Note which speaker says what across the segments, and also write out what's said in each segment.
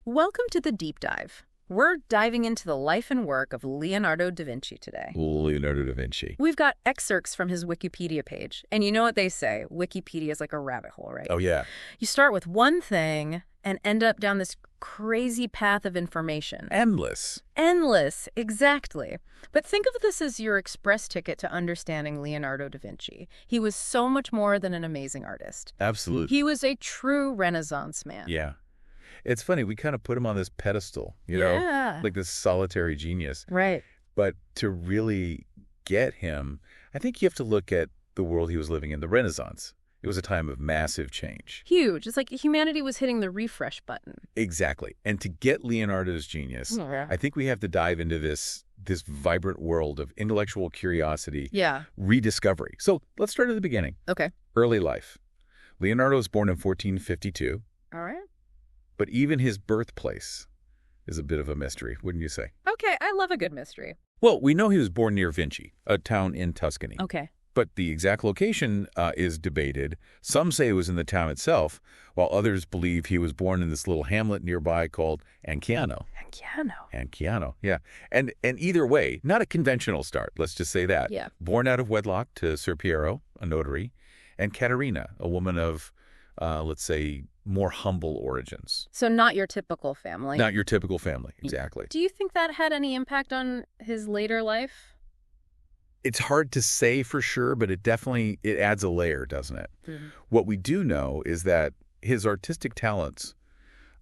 Speaker 1: Welcome to the Deep Dive. We're diving into the life and work of Leonardo da Vinci today.
Speaker 2: Leonardo da Vinci.
Speaker 1: We've got excerpts from his Wikipedia page. And you know what they say, Wikipedia is like a rabbit hole, right?
Speaker 2: Oh, yeah.
Speaker 1: You start with one thing and end up down this crazy path of information.
Speaker 2: Endless.
Speaker 1: Endless, exactly. But think of this as your express ticket to understanding Leonardo da Vinci. He was so much more than an amazing artist.
Speaker 2: Absolutely.
Speaker 1: He was a true Renaissance man.
Speaker 2: Yeah. It's funny, we kind of put him on this pedestal, like this solitary genius.
Speaker 1: Right.
Speaker 2: But to really get him, I think you have to look at the world he was living in, the Renaissance. It was a time of massive change.
Speaker 1: Huge. It's like humanity was hitting the refresh button.
Speaker 2: Exactly. And to get Leonardo's genius, I think we have to dive into this vibrant world of intellectual curiosity, rediscovery. So let's start at the beginning.
Speaker 1: Okay.
Speaker 2: Early life. Leonardo was born in 1452.
Speaker 1: All right.
Speaker 2: But even his birthplace is a bit of a mystery, wouldn't you say?
Speaker 1: Okay, I love a good mystery.
Speaker 2: Well, we know he was born near Vinci, a town in Tuscany.
Speaker 1: Okay.
Speaker 2: But the exact location is debated. Some say it was in the town itself, while others believe he was born in this little hamlet nearby called Anciano. Anciano, yeah. And either way, not a conventional start, let's just say that.
Speaker 1: Yeah.
Speaker 2: Born out of wedlock to Ser Piero, a notary, and Caterina, a woman of, let's say, more humble origins.
Speaker 1: So not your typical family.
Speaker 2: Not your typical family, exactly.
Speaker 1: Do you think that had any impact on his later life?
Speaker 2: It's hard to say for sure, but it adds a layer, doesn't it?
Speaker 1: Mm-hmm.
Speaker 2: What we do know is that his artistic talents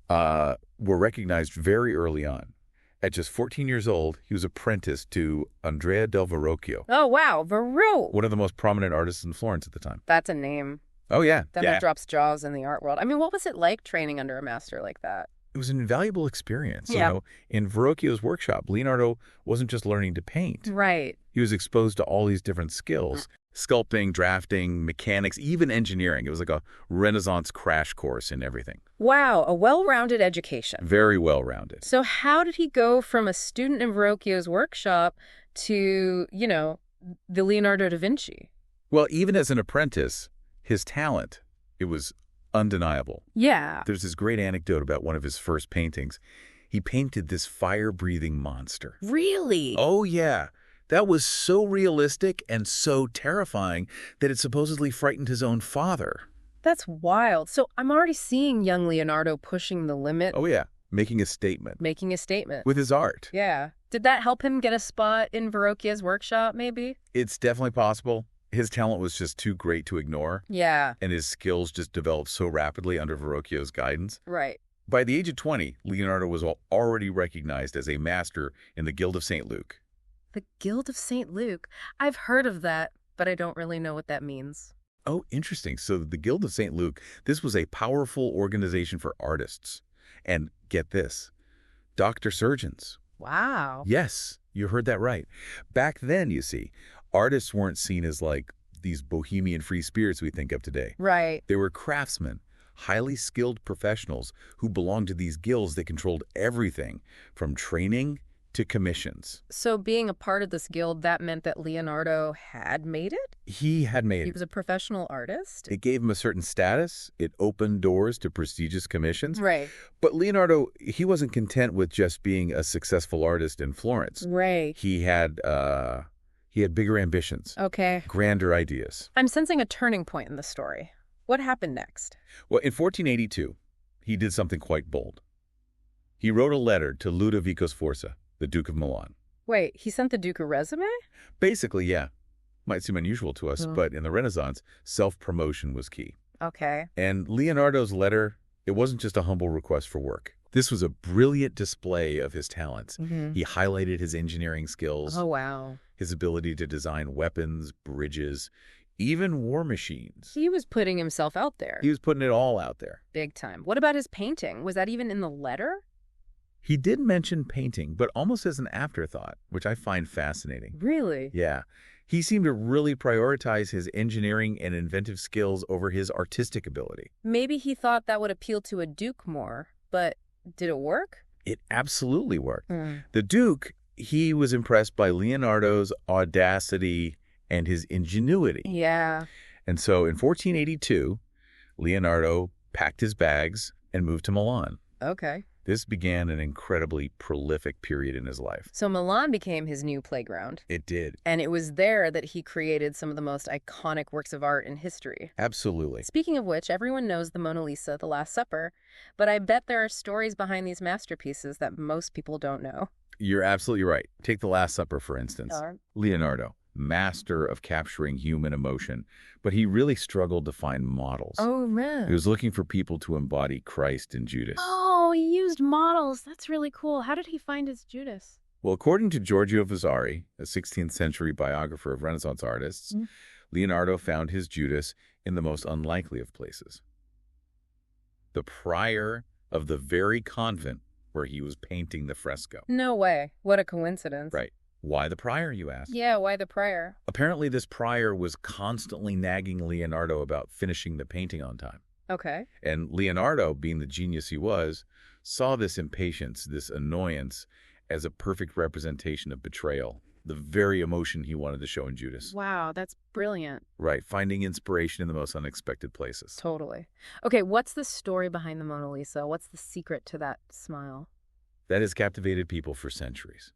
Speaker 2: were recognized very early on. At just 14 years old, he was apprenticed to Andrea del Verrocchio.
Speaker 1: Oh, wow. Verrocchio.
Speaker 2: One of the most prominent artists in Florence at the time.
Speaker 1: That's a name.
Speaker 2: Oh, yeah.
Speaker 1: That drops jaws in the art world. I mean, what was it like training under a master like that?
Speaker 2: It was an invaluable experience.
Speaker 1: Yeah.
Speaker 2: In Verrocchio's workshop, Leonardo wasn't just learning to paint.
Speaker 1: Right.
Speaker 2: He was exposed to all these different skills. Sculpting, drafting, mechanics, even engineering. It was like a Renaissance crash course in everything.
Speaker 1: Wow, a well-rounded education.
Speaker 2: Very well-rounded.
Speaker 1: So how did he go from a student in Verrocchio's workshop to, the Leonardo da Vinci?
Speaker 2: Well, even as an apprentice, his talent, it was undeniable.
Speaker 1: Yeah.
Speaker 2: There's this great anecdote about one of his first paintings. He painted this fire-breathing monster.
Speaker 1: Really?
Speaker 2: Oh, yeah. That was so realistic and so terrifying that it supposedly frightened his own father.
Speaker 1: That's wild. So I'm already seeing young Leonardo pushing the limit.
Speaker 2: Oh, yeah. Making a statement.
Speaker 1: With
Speaker 2: his art.
Speaker 1: Yeah. Did that help him get a spot in Verrocchio's workshop, maybe?
Speaker 2: It's definitely possible. His talent was just too great to ignore.
Speaker 1: Yeah.
Speaker 2: And his skills just developed so rapidly under Verrocchio's guidance.
Speaker 1: Right.
Speaker 2: By the age of 20, Leonardo was already recognized as a master in the Guild of St. Luke.
Speaker 1: The Guild of St. Luke. I've heard of that, but I don't really know what that means.
Speaker 2: Oh, interesting. So the Guild of St. Luke, this was a powerful organization for artists. And get this, doctor surgeons.
Speaker 1: Wow.
Speaker 2: Yes, you heard that right. Back then, you see, artists weren't seen as like these bohemian free spirits we think of today.
Speaker 1: Right.
Speaker 2: They were craftsmen, highly skilled professionals who belonged to these guilds that controlled everything from training to commissions.
Speaker 1: So being a part of this guild, that meant that Leonardo had made it?
Speaker 2: He had made it.
Speaker 1: He was a professional artist?
Speaker 2: It gave him a certain status. It opened doors to prestigious commissions.
Speaker 1: Right.
Speaker 2: But Leonardo, he wasn't content with just being a successful artist in Florence.
Speaker 1: Right.
Speaker 2: He had bigger ambitions.
Speaker 1: Okay.
Speaker 2: Grander ideas.
Speaker 1: I'm sensing a turning point in the story. What happened next?
Speaker 2: Well, in 1482, he did something quite bold. He wrote a letter to Ludovico Sforza, the Duke of Milan.
Speaker 1: Wait, he sent the Duke a resume?
Speaker 2: Basically, yeah. Might seem unusual to us, but in the Renaissance, self-promotion was key.
Speaker 1: Okay.
Speaker 2: And Leonardo's letter, it wasn't just a humble request for work. This was a brilliant display of his talents.
Speaker 1: Mm-hmm.
Speaker 2: He highlighted his engineering skills.
Speaker 1: Oh, wow.
Speaker 2: His ability to design weapons, bridges, even war machines.
Speaker 1: He was putting himself out there.
Speaker 2: He was putting it all out there.
Speaker 1: Big time. What about his painting? Was that even in the letter?
Speaker 2: He did mention painting, but almost as an afterthought, which I find fascinating.
Speaker 1: Really?
Speaker 2: Yeah. He seemed to really prioritize his engineering and inventive skills over his artistic ability.
Speaker 1: Maybe he thought that would appeal to a duke more, but did it work?
Speaker 2: It absolutely worked. The Duke, he was impressed by Leonardo's audacity and his ingenuity.
Speaker 1: Yeah.
Speaker 2: And so in 1482, Leonardo packed his bags and moved to Milan.
Speaker 1: Okay.
Speaker 2: This began an incredibly prolific period in his life.
Speaker 1: So Milan became his new playground.
Speaker 2: It did.
Speaker 1: And it was there that he created some of the most iconic works of art in history.
Speaker 2: Absolutely.
Speaker 1: Speaking of which, everyone knows the Mona Lisa, The Last Supper, but I bet there are stories behind these masterpieces that most people don't know.
Speaker 2: You're absolutely right. Take The Last Supper, for instance. Leonardo, master of capturing human emotion, but he really struggled to find models.
Speaker 1: Oh, man.
Speaker 2: He was looking for people to embody Christ and Judas.
Speaker 1: Oh, he used models. That's really cool. How did he find his Judas?
Speaker 2: Well, according to Giorgio Vasari, a 16th century biographer of Renaissance artists, Leonardo found his Judas in the most unlikely of places. The prior of the very convent where he was painting the fresco.
Speaker 1: No way. What a coincidence.
Speaker 2: Right. Why the prior, you ask?
Speaker 1: Yeah, why the prior?
Speaker 2: Apparently, this prior was constantly nagging Leonardo about finishing the painting on time.
Speaker 1: Okay.
Speaker 2: And Leonardo, being the genius he was, saw this impatience, this annoyance, as a perfect representation of betrayal, the very emotion he wanted to show in Judas.
Speaker 1: Wow, that's brilliant.
Speaker 2: Right, finding inspiration in the most unexpected places.
Speaker 1: Totally. Okay, what's the story behind the Mona Lisa? What's the secret to that smile?
Speaker 2: That has captivated people for centuries.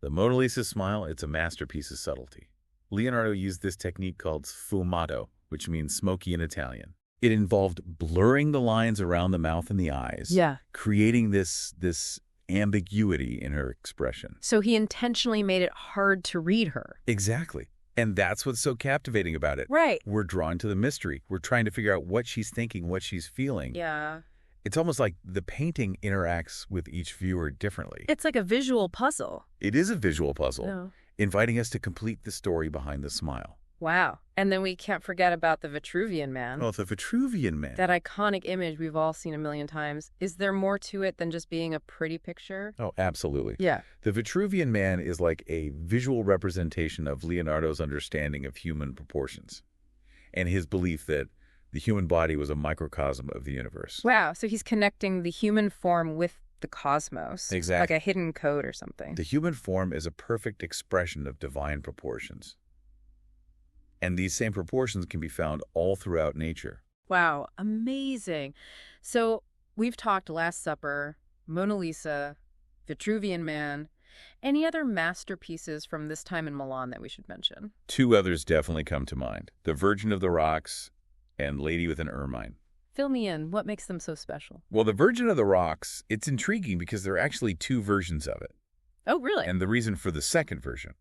Speaker 2: The Mona Lisa's smile, it's a masterpiece of subtlety. Leonardo used this technique called sfumato, which means smoky in Italian. It involved blurring the lines around the mouth and the eyes, creating this ambiguity in her expression.
Speaker 1: So he intentionally made it hard to read her.
Speaker 2: Exactly. And that's what's so captivating about it.
Speaker 1: Right.
Speaker 2: We're drawn to the mystery. We're trying to figure out what she's thinking, what she's feeling.
Speaker 1: Yeah.
Speaker 2: It's almost like the painting interacts with each viewer differently.
Speaker 1: It's like a visual puzzle.
Speaker 2: It is a visual puzzle,
Speaker 1: No.
Speaker 2: inviting us to complete the story behind the smile.
Speaker 1: Wow. And then we can't forget about the Vitruvian Man.
Speaker 2: Oh, the Vitruvian Man.
Speaker 1: That iconic image we've all seen a million times. Is there more to it than just being a pretty picture?
Speaker 2: Oh, absolutely.
Speaker 1: Yeah.
Speaker 2: The Vitruvian Man is like a visual representation of Leonardo's understanding of human proportions and his belief that the human body was a microcosm of the universe.
Speaker 1: Wow. So he's connecting the human form with the cosmos.
Speaker 2: Exactly.
Speaker 1: Like a hidden code or something.
Speaker 2: The human form is a perfect expression of divine proportions. And these same proportions can be found all throughout nature.
Speaker 1: Wow. Amazing. So we've talked Last Supper, Mona Lisa, Vitruvian Man. Any other masterpieces from this time in Milan that we should mention?
Speaker 2: Two others definitely come to mind. The Virgin of the Rocks and Lady with an Ermine.
Speaker 1: Fill me in. What makes them so special?
Speaker 2: Well, the Virgin of the Rocks, it's intriguing because there are actually two versions of it.
Speaker 1: Oh, really?
Speaker 2: And the reason for the second version: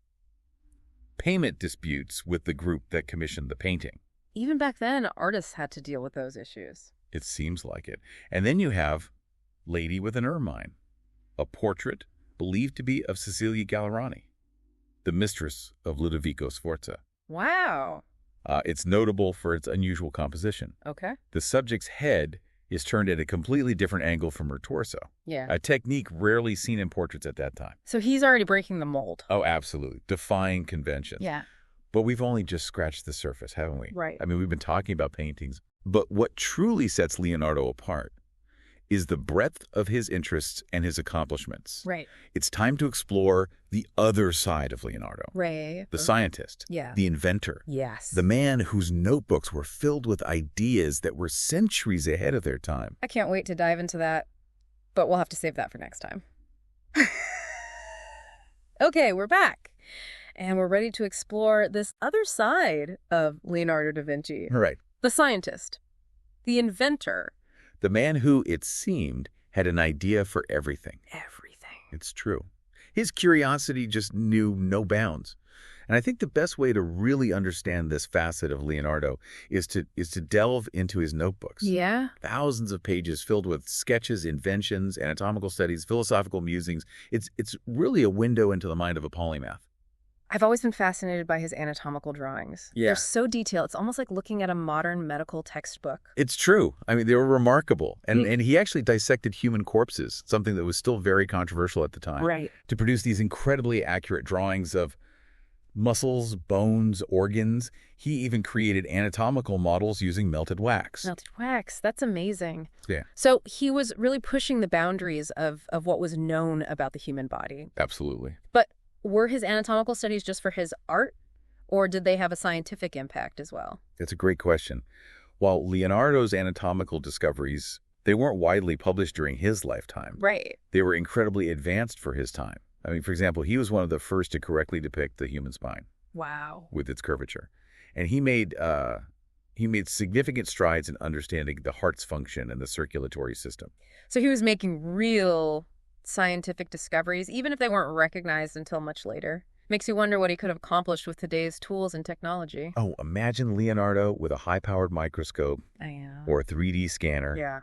Speaker 2: payment disputes with the group that commissioned the painting.
Speaker 1: Even back then, artists had to deal with those issues.
Speaker 2: It seems like it. And then you have Lady with an Ermine, a portrait believed to be of Cecilia Gallerani, the mistress of Ludovico Sforza.
Speaker 1: Wow.
Speaker 2: It's notable for its unusual composition.
Speaker 1: Okay.
Speaker 2: The subject's head is turned at a completely different angle from her torso,
Speaker 1: Yeah.
Speaker 2: a technique rarely seen in portraits at that time.
Speaker 1: So he's already breaking the mold.
Speaker 2: Oh, absolutely. Defying conventions.
Speaker 1: Yeah.
Speaker 2: But we've only just scratched the surface, haven't we?
Speaker 1: Right.
Speaker 2: I mean, we've been talking about paintings, but what truly sets Leonardo apart is the breadth of his interests and his accomplishments.
Speaker 1: Right.
Speaker 2: It's time to explore the other side of Leonardo.
Speaker 1: Right.
Speaker 2: The scientist.
Speaker 1: Yeah.
Speaker 2: The inventor.
Speaker 1: Yes.
Speaker 2: The man whose notebooks were filled with ideas that were centuries ahead of their time.
Speaker 1: I can't wait to dive into that, but we'll have to save that for next time. Okay, we're back. And we're ready to explore this other side of Leonardo da Vinci.
Speaker 2: Right.
Speaker 1: The scientist. The inventor.
Speaker 2: The man who, it seemed, had an idea for everything.
Speaker 1: Everything.
Speaker 2: It's true. His curiosity just knew no bounds. And I think the best way to really understand this facet of Leonardo is to delve into his notebooks.
Speaker 1: Yeah?
Speaker 2: Thousands of pages filled with sketches, inventions, anatomical studies, philosophical musings. It's really a window into the mind of a polymath.
Speaker 1: I've always been fascinated by his anatomical drawings.
Speaker 2: Yeah.
Speaker 1: They're so detailed. It's almost like looking at a modern medical textbook.
Speaker 2: It's true. I mean, they were remarkable. And he actually dissected human corpses, something that was still very controversial at the time.
Speaker 1: Right.
Speaker 2: To produce these incredibly accurate drawings of muscles, bones, organs. He even created anatomical models using melted wax.
Speaker 1: Melted wax. That's amazing.
Speaker 2: Yeah.
Speaker 1: So he was really pushing the boundaries of what was known about the human body.
Speaker 2: Absolutely.
Speaker 1: But were his anatomical studies just for his art, or did they have a scientific impact as well?
Speaker 2: That's a great question. While Leonardo's anatomical discoveries They weren't widely published during his lifetime.
Speaker 1: Right.
Speaker 2: They were incredibly advanced for his time. I mean, for example, he was one of the first to correctly depict the human spine
Speaker 1: Wow.
Speaker 2: with its curvature. And he made significant strides in understanding the heart's function and the circulatory system.
Speaker 1: So he was making real scientific discoveries, even if they weren't recognized until much later. Makes you wonder what he could have accomplished with today's tools and technology.
Speaker 2: Oh, imagine Leonardo with a high-powered microscope or a 3D scanner.
Speaker 1: Yeah.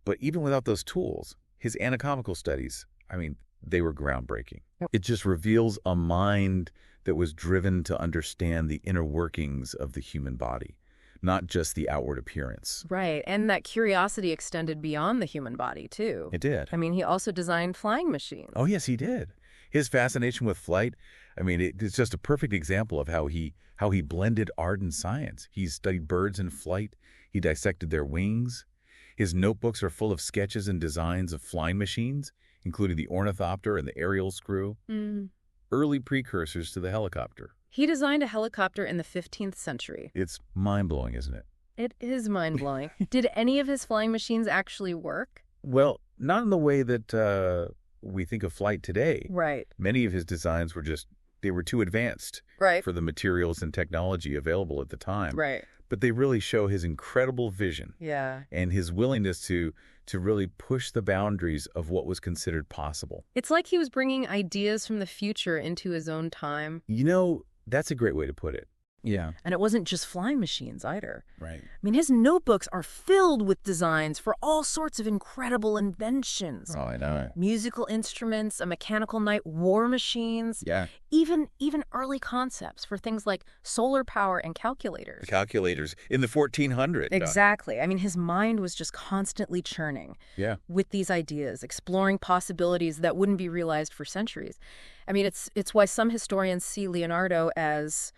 Speaker 2: But even without those tools, his anatomical studies, I mean, they were groundbreaking. It just reveals a mind that was driven to understand the inner workings of the human body, not just the outward appearance.
Speaker 1: Right, and that curiosity extended beyond the human body, too.
Speaker 2: It did.
Speaker 1: I mean, he also designed flying machines.
Speaker 2: Oh, yes, he did. His fascination with flight, I mean, it's just a perfect example of how he blended art and science. He studied birds in flight. He dissected their wings. His notebooks are full of sketches and designs of flying machines, including the ornithopter and the aerial screw, early precursors to the helicopter.
Speaker 1: He designed a helicopter in the 15th century.
Speaker 2: It's mind-blowing, isn't it?
Speaker 1: It is mind-blowing. Did any of his flying machines actually work?
Speaker 2: Well, not in the way that we think of flight today.
Speaker 1: Right.
Speaker 2: Many of his designs were they were too advanced for the materials and technology available at the time.
Speaker 1: Right.
Speaker 2: But they really show his incredible vision and his willingness to really push the boundaries of what was considered possible.
Speaker 1: It's like he was bringing ideas from the future into his own time.
Speaker 2: You know, that's a great way to put it. Yeah.
Speaker 1: And it wasn't just flying machines either.
Speaker 2: Right.
Speaker 1: I mean, his notebooks are filled with designs for all sorts of incredible inventions.
Speaker 2: Oh, I know.
Speaker 1: Musical instruments, a mechanical knight, war machines.
Speaker 2: Yeah.
Speaker 1: Even early concepts for things like solar power and calculators.
Speaker 2: The calculators in the 1400s.
Speaker 1: Exactly. I mean, his mind was just constantly churning with these ideas, exploring possibilities that wouldn't be realized for centuries. I mean, it's why some historians see Leonardo as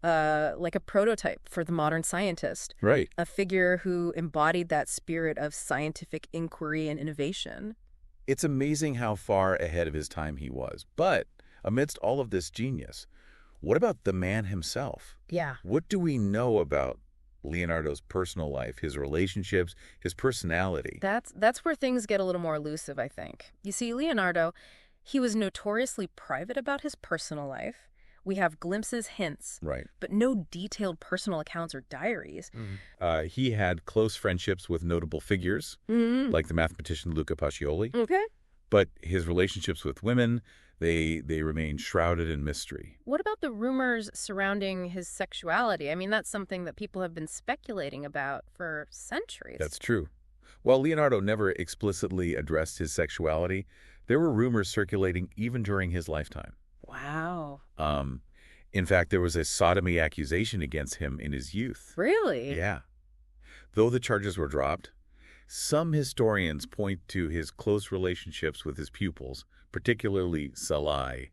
Speaker 1: like a prototype for the modern scientist.
Speaker 2: Right.
Speaker 1: A figure who embodied that spirit of scientific inquiry and innovation.
Speaker 2: It's amazing how far ahead of his time he was. But amidst all of this genius, what about the man himself?
Speaker 1: Yeah.
Speaker 2: What do we know about Leonardo's personal life, his relationships, his personality?
Speaker 1: That's where things get a little more elusive, I think. You see, Leonardo, he was notoriously private about his personal life. We have glimpses, hints, but no detailed personal accounts or diaries.
Speaker 2: He had close friendships with notable figures, like the mathematician Luca Pacioli.
Speaker 1: Okay.
Speaker 2: But his relationships with women, they remain shrouded in mystery.
Speaker 1: What about the rumors surrounding his sexuality? I mean, that's something that people have been speculating about for centuries.
Speaker 2: That's true. While Leonardo never explicitly addressed his sexuality, there were rumors circulating even during his lifetime.
Speaker 1: Wow.
Speaker 2: In fact, there was a sodomy accusation against him in his youth.
Speaker 1: Really?
Speaker 2: Yeah. Though the charges were dropped, some historians point to his close relationships with his pupils, particularly Salai,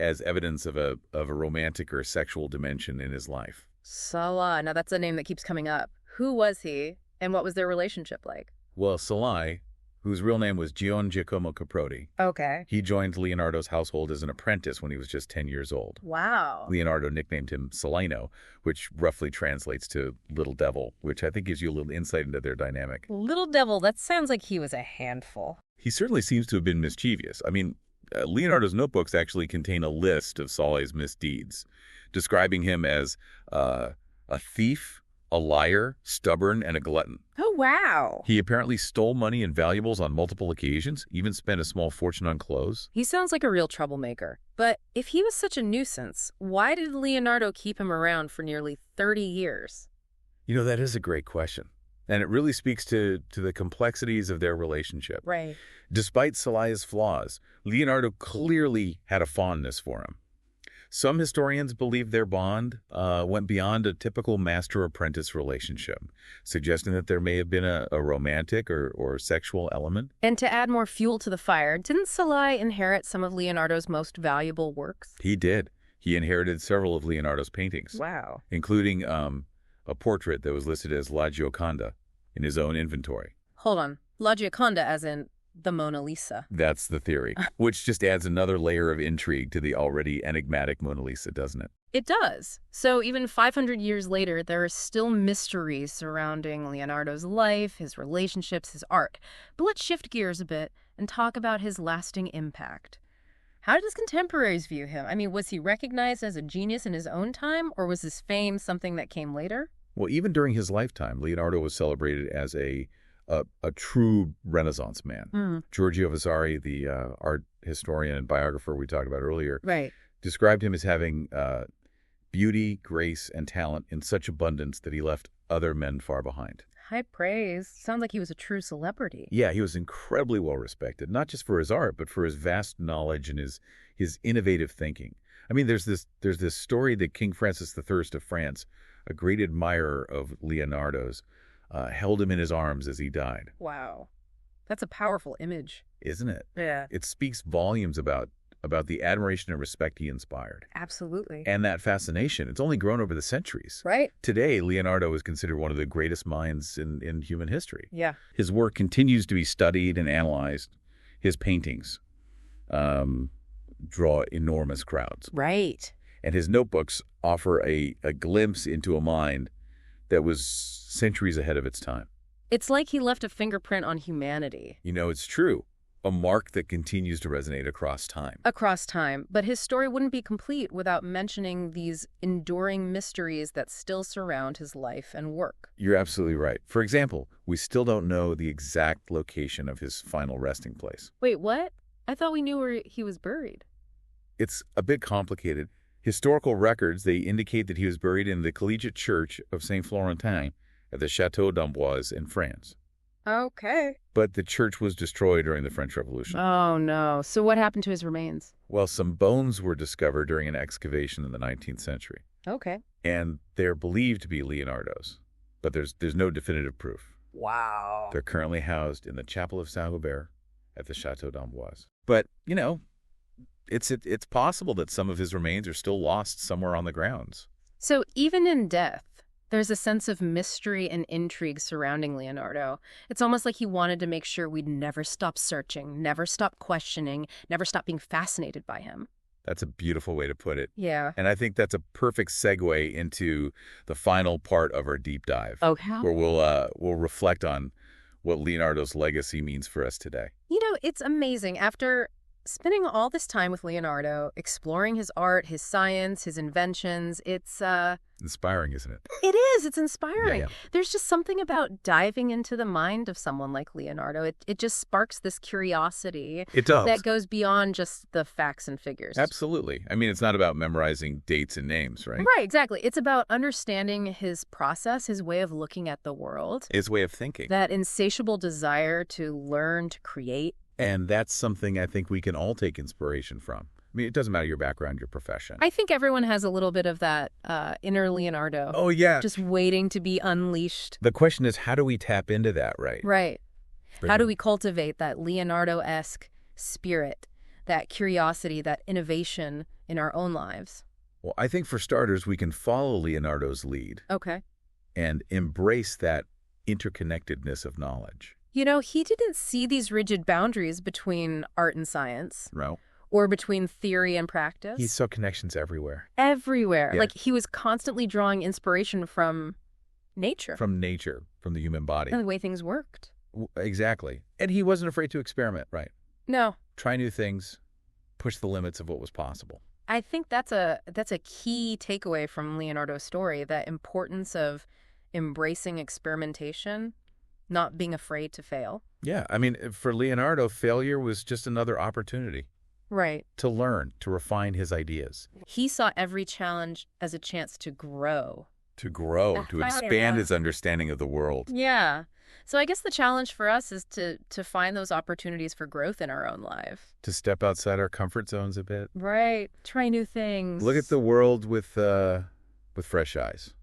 Speaker 2: as evidence of a romantic or sexual dimension in his life.
Speaker 1: Salai. Now, that's a name that keeps coming up. Who was he, and what was their relationship like?
Speaker 2: Well, Salai, whose real name was Gian Giacomo Caproti.
Speaker 1: Okay.
Speaker 2: He joined Leonardo's household as an apprentice when he was just 10 years old.
Speaker 1: Wow.
Speaker 2: Leonardo nicknamed him Salino, which roughly translates to Little Devil, which I think gives you a little insight into their dynamic.
Speaker 1: Little Devil, that sounds like he was a handful.
Speaker 2: He certainly seems to have been mischievous. I mean, Leonardo's notebooks actually contain a list of Salai's misdeeds, describing him as a thief, a liar, stubborn, and a glutton.
Speaker 1: Oh, wow.
Speaker 2: He apparently stole money and valuables on multiple occasions, even spent a small fortune on clothes.
Speaker 1: He sounds like a real troublemaker. But if he was such a nuisance, why did Leonardo keep him around for nearly 30 years?
Speaker 2: You know, that is a great question. And it really speaks to the complexities of their relationship.
Speaker 1: Right.
Speaker 2: Despite Salai's flaws, Leonardo clearly had a fondness for him. Some historians believe their bond went beyond a typical master-apprentice relationship, suggesting that there may have been a romantic or sexual element.
Speaker 1: And to add more fuel to the fire, didn't Salai inherit some of Leonardo's most valuable works?
Speaker 2: He did. He inherited several of Leonardo's paintings.
Speaker 1: Wow.
Speaker 2: Including a portrait that was listed as La Gioconda in his own inventory.
Speaker 1: Hold on. La Gioconda as in the Mona Lisa.
Speaker 2: That's the theory, which just adds another layer of intrigue to the already enigmatic Mona Lisa, doesn't it?
Speaker 1: It does. So even 500 years later, there are still mysteries surrounding Leonardo's life, his relationships, his art. But let's shift gears a bit and talk about his lasting impact. How did his contemporaries view him? I mean, was he recognized as a genius in his own time, or was his fame something that came later?
Speaker 2: Well, even during his lifetime, Leonardo was celebrated as a true Renaissance man. Giorgio Vasari, the art historian and biographer we talked about earlier, described him as having beauty, grace, and talent in such abundance that he left other men far behind.
Speaker 1: High praise. Sounds like he was a true celebrity.
Speaker 2: Yeah, he was incredibly well respected, not just for his art, but for his vast knowledge and his innovative thinking. I mean, there's this story that King Francis I of France, a great admirer of Leonardo's, held him in his arms as he died.
Speaker 1: Wow. That's a powerful image.
Speaker 2: Isn't it?
Speaker 1: Yeah.
Speaker 2: It speaks volumes about the admiration and respect he inspired.
Speaker 1: Absolutely.
Speaker 2: And that fascination, it's only grown over the centuries.
Speaker 1: Right.
Speaker 2: Today, Leonardo is considered one of the greatest minds in human history.
Speaker 1: Yeah.
Speaker 2: His work continues to be studied and analyzed. His paintings draw enormous crowds.
Speaker 1: Right.
Speaker 2: And his notebooks offer a glimpse into a mind that was centuries ahead of its time.
Speaker 1: It's like he left a fingerprint on humanity.
Speaker 2: You know, it's true. A mark that continues to resonate across time.
Speaker 1: Across time. But his story wouldn't be complete without mentioning these enduring mysteries that still surround his life and work.
Speaker 2: You're absolutely right. For example, we still don't know the exact location of his final resting place.
Speaker 1: Wait, what? I thought we knew where he was buried.
Speaker 2: It's a bit complicated. Historical records, they indicate that he was buried in the Collegiate Church of St. Florentin at the Château d'Amboise in France.
Speaker 1: Okay.
Speaker 2: But the church was destroyed during the French Revolution.
Speaker 1: Oh, no. So what happened to his remains?
Speaker 2: Well, some bones were discovered during an excavation in the 19th century.
Speaker 1: Okay.
Speaker 2: And they're believed to be Leonardo's, but there's no definitive proof.
Speaker 1: Wow.
Speaker 2: They're currently housed in the Chapel of Saint-Gobain at the Château d'Amboise. But, you know, it's possible that some of his remains are still lost somewhere on the grounds.
Speaker 1: So even in death, there's a sense of mystery and intrigue surrounding Leonardo. It's almost like he wanted to make sure we'd never stop searching, never stop questioning, never stop being fascinated by him.
Speaker 2: That's a beautiful way to put it.
Speaker 1: Yeah.
Speaker 2: And I think that's a perfect segue into the final part of our deep dive.
Speaker 1: Okay.
Speaker 2: Where we'll reflect on what Leonardo's legacy means for us today.
Speaker 1: You know, it's amazing. After spending all this time with Leonardo, exploring his art, his science, his inventions, it's
Speaker 2: inspiring, isn't it?
Speaker 1: It is. It's inspiring.
Speaker 2: Yeah.
Speaker 1: There's just something about diving into the mind of someone like Leonardo. It just sparks this curiosity.
Speaker 2: It does.
Speaker 1: That goes beyond just the facts and figures.
Speaker 2: Absolutely. I mean, it's not about memorizing dates and names, right?
Speaker 1: Right, exactly. It's about understanding his process, his way of looking at the world.
Speaker 2: His way of thinking.
Speaker 1: That insatiable desire to learn, to create.
Speaker 2: And that's something I think we can all take inspiration from. I mean, it doesn't matter your background, your profession.
Speaker 1: I think everyone has a little bit of that inner Leonardo.
Speaker 2: Oh, yeah.
Speaker 1: Just waiting to be unleashed.
Speaker 2: The question is, how do we tap into that, right?
Speaker 1: Right. How do we cultivate that Leonardo-esque spirit, that curiosity, that innovation in our own lives?
Speaker 2: Well, I think for starters, we can follow Leonardo's lead.
Speaker 1: Okay.
Speaker 2: And embrace that interconnectedness of knowledge.
Speaker 1: You know, he didn't see these rigid boundaries between art and science.
Speaker 2: No.
Speaker 1: Or between theory and practice.
Speaker 2: He saw connections everywhere.
Speaker 1: Everywhere.
Speaker 2: Yeah.
Speaker 1: Like, he was constantly drawing inspiration from nature.
Speaker 2: From nature, from the human body.
Speaker 1: And the way things worked.
Speaker 2: Exactly. And he wasn't afraid to experiment, right?
Speaker 1: No.
Speaker 2: Try new things, push the limits of what was possible.
Speaker 1: I think that's a key takeaway from Leonardo's story, that importance of embracing experimentation, not being afraid to fail.
Speaker 2: Yeah, I mean, for Leonardo, failure was just another opportunity.
Speaker 1: Right.
Speaker 2: To learn, to refine his ideas.
Speaker 1: He saw every challenge as a chance to grow.
Speaker 2: To grow, to expand his understanding of the world.
Speaker 1: Yeah. So I guess the challenge for us is to find those opportunities for growth in our own life.
Speaker 2: To step outside our comfort zones a bit.
Speaker 1: Right. Try new things.
Speaker 2: Look at the world with fresh eyes.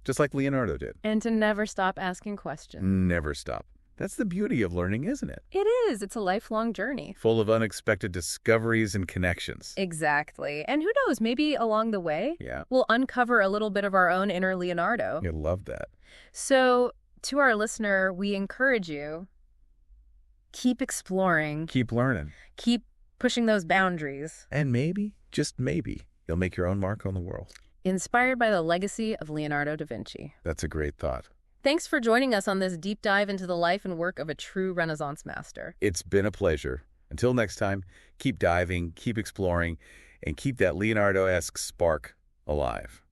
Speaker 2: Just like Leonardo did.
Speaker 1: And to never stop asking questions.
Speaker 2: Never stop. That's the beauty of learning, isn't it?
Speaker 1: It is. It's a lifelong journey.
Speaker 2: Full of unexpected discoveries and connections.
Speaker 1: Exactly. And who knows, maybe along the way,
Speaker 2: yeah,
Speaker 1: we'll uncover a little bit of our own inner Leonardo.
Speaker 2: I love that.
Speaker 1: So, to our listener, we encourage you, keep exploring.
Speaker 2: Keep learning.
Speaker 1: Keep pushing those boundaries.
Speaker 2: And maybe, just maybe, You'll make your own mark on the world.
Speaker 1: Inspired by the legacy of Leonardo da Vinci.
Speaker 2: That's a great thought.
Speaker 1: Thanks for joining us on this deep dive into the life and work of a true Renaissance master.
Speaker 2: It's been a pleasure. Until next time, keep diving, keep exploring, and keep that Leonardo-esque spark alive.